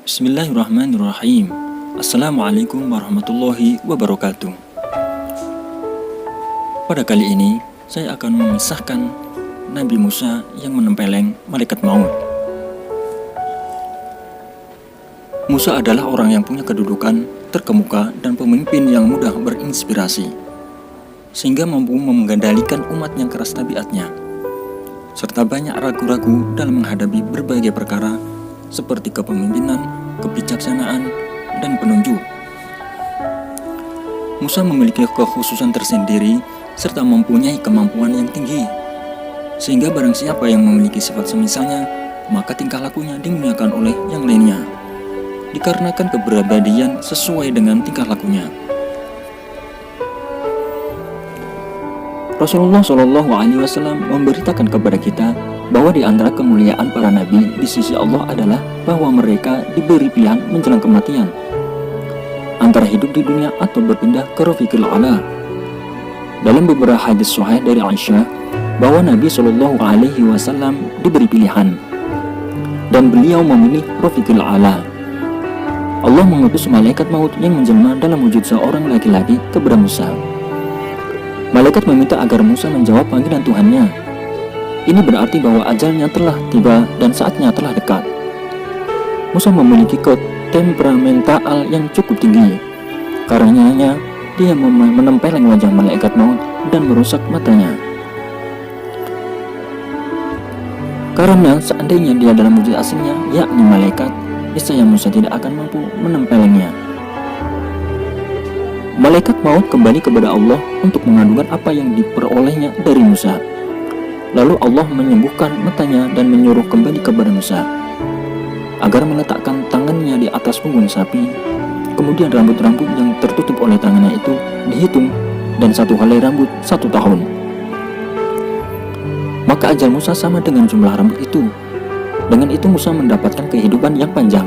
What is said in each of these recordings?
Bismillahirrahmanirrahim. Assalamualaikum warahmatullahi wabarakatuh. Pada kali ini, saya akan mengisahkan Nabi Musa yang menempeleng malaikat maut. Musa adalah orang yang punya kedudukan terkemuka dan pemimpin yang mudah berinspirasi, sehingga mampu mengendalikan umat yang keras tabiatnya, serta banyak ragu-ragu dalam menghadapi berbagai perkara seperti kepemimpinan, kebijaksanaan, dan penunjuk. Musa memiliki kekhususan tersendiri serta mempunyai kemampuan yang tinggi, sehingga barang siapa yang memiliki sifat semisalnya, maka tingkah lakunya dimuliakan oleh yang lainnya, dikarenakan kepribadian sesuai dengan tingkah lakunya. Rasulullah SAW memberitakan kepada kita bahwa di antara kemuliaan para nabi di sisi Allah adalah bahwa mereka diberi pilihan menjelang kematian, antara hidup di dunia atau berpindah ke Rafiqil A'la. Dalam beberapa hadis sahih dari Aisyah, bahwa Nabi SAW diberi pilihan, dan beliau memilih Rafiqil A'la. Allah mengutus malaikat maut yang menjelma dalam wujud seorang laki-laki kepada Musa. Malaikat meminta agar Musa menjawab panggilan Tuhannya. Ini berarti bahwa ajalnya telah tiba dan saatnya telah dekat. Musa memiliki temperamental yang cukup tinggi. Karenanya, dia menempeleng wajah malaikat maut dan merusak matanya. Karena seandainya dia dalam wujud aslinya, yakni malaikat, niscaya Musa tidak akan mampu menempelengnya. Malaikat maut kembali kepada Allah untuk mengadukan apa yang diperolehnya dari Musa. Lalu Allah menyembuhkan matanya dan menyuruh kembali kepada Musa agar meletakkan tangannya di atas punggung sapi. Kemudian rambut-rambut yang tertutup oleh tangannya itu dihitung, dan satu helai rambut 1 tahun. Maka ajal Musa sama dengan jumlah rambut itu. Dengan itu Musa mendapatkan kehidupan yang panjang.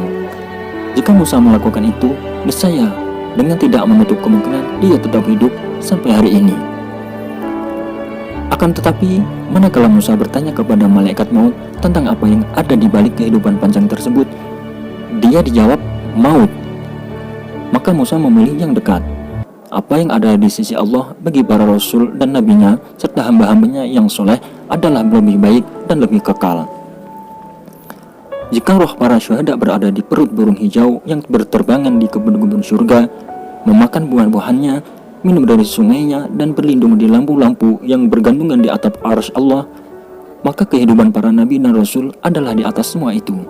Jika Musa melakukan itu, niscaya dengan tidak menutup kemungkinan dia tetap hidup sampai hari ini. Akan tetapi, manakala Musa bertanya kepada malaikat maut tentang apa yang ada di balik kehidupan panjang tersebut, dia dijawab maut. Maka Musa memilih yang dekat. Apa yang ada di sisi Allah bagi para rasul dan nabinya serta hamba-hambanya yang soleh adalah lebih baik dan lebih kekal. Jika roh para syuhada berada di perut burung hijau yang berterbangan di kebun-kebun surga, memakan buah-buahannya, minum dari sungainya, dan berlindung di lampu-lampu yang bergantungan di atap arsy Allah, maka kehidupan para nabi dan rasul adalah di atas semua itu.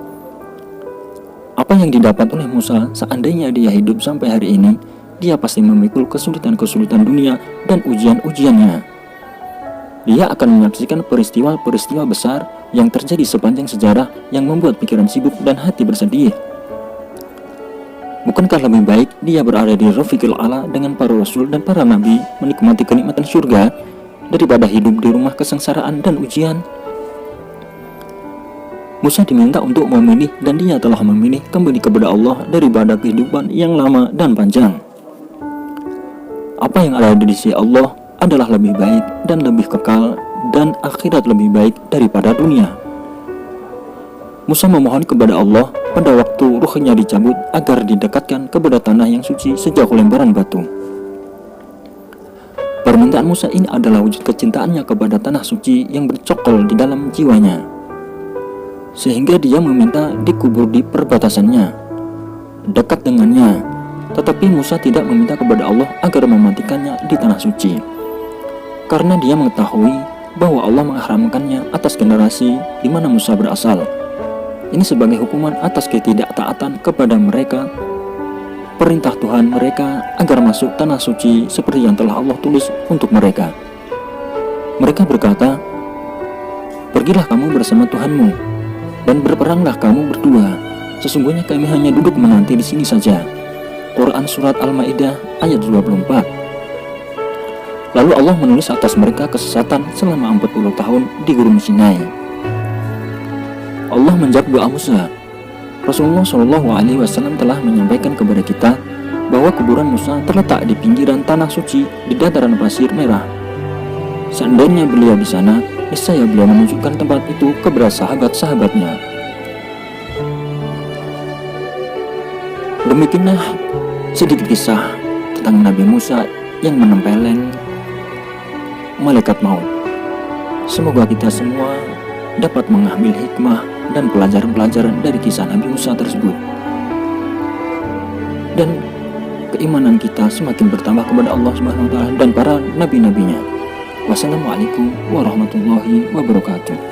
Apa yang didapat oleh Musa seandainya dia hidup sampai hari ini, dia pasti memikul kesulitan-kesulitan dunia dan ujian-ujiannya. Dia akan menyaksikan peristiwa-peristiwa besar yang terjadi sepanjang sejarah yang membuat pikiran sibuk dan hati bersedih. Bukankah lebih baik dia berada di Rafiqil A'la dengan para rasul dan para nabi menikmati kenikmatan surga daripada hidup di rumah kesengsaraan dan ujian? Musa diminta untuk memilih, dan dia telah memilih kembali kepada Allah daripada kehidupan yang lama dan panjang. Apa yang ada di sisi Allah adalah lebih baik dan lebih kekal, dan akhirat lebih baik daripada dunia. Musa memohon kepada Allah pada waktu ruhnya dicabut agar didekatkan kepada tanah yang suci sejauh lembaran batu. Permintaan Musa ini adalah wujud kecintaannya kepada tanah suci yang bercokol di dalam jiwanya, sehingga dia meminta dikubur di perbatasannya, dekat dengannya. Tetapi Musa tidak meminta kepada Allah agar mematikannya di tanah suci, karena dia mengetahui bahwa Allah mengharamkannya atas generasi di mana Musa berasal. Ini sebagai hukuman atas ketidaktaatan kepada mereka, perintah Tuhan mereka agar masuk tanah suci seperti yang telah Allah tulis untuk mereka. Mereka berkata, "Pergilah kamu bersama Tuhanmu, dan berperanglah kamu berdua. Sesungguhnya kami hanya duduk menanti di sini saja." Quran Surat Al-Ma'idah ayat 24. Lalu Allah menulis atas mereka kesesatan selama 40 tahun di Gurun Sinai. Allah menjawab doa Musa. Rasulullah SAW telah menyampaikan kepada kita bahwa kuburan Musa terletak di pinggiran tanah suci di dataran pasir merah. Seandainya beliau di sana, niscaya beliau menunjukkan tempat itu kepada sahabat-sahabatnya. Demikianlah sedikit kisah tentang Nabi Musa yang menempeleng malaikat maut. Semoga kita semua dapat mengambil hikmah dan pelajaran-pelajaran dari kisah Nabi Musa tersebut, dan keimanan kita semakin bertambah kepada Allah Subhanahu wa Ta'ala dan para nabi-nabinya. Wassalamualaikum warahmatullahi wabarakatuh.